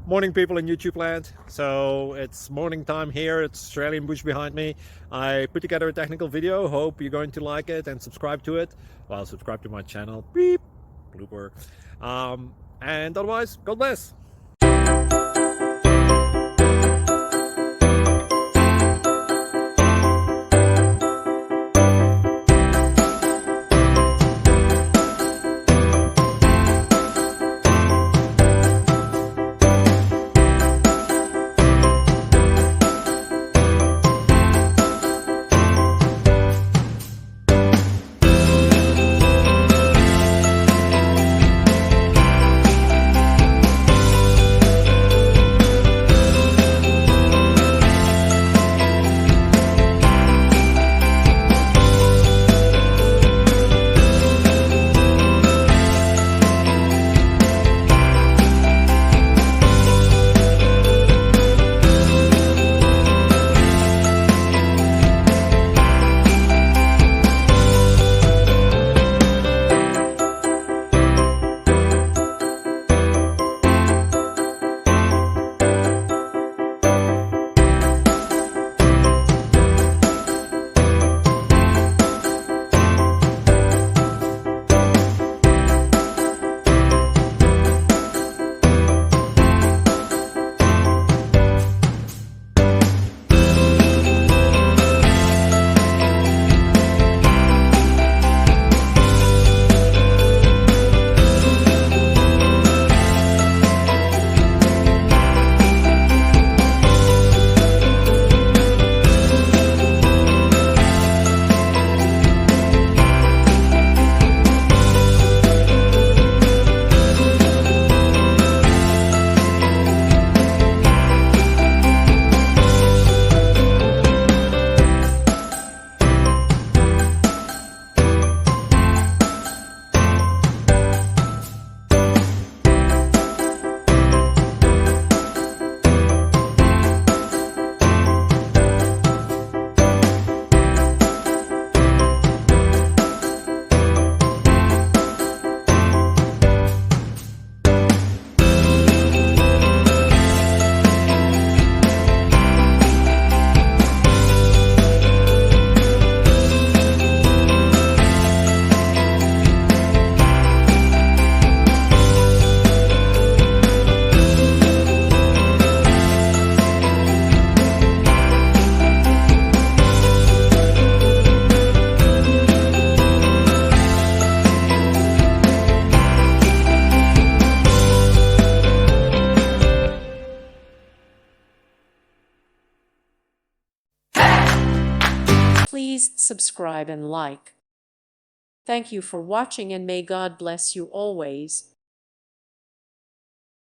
Morning, people in YouTube land. So it's morning time here. It's Australian bush behind me. I put together a technical video. Hope you're going to like it and subscribe to it. Well, subscribe to my channel. Beep. Blooper. And otherwise, God bless. Please subscribe and like. Thank you for watching, and may God bless you always.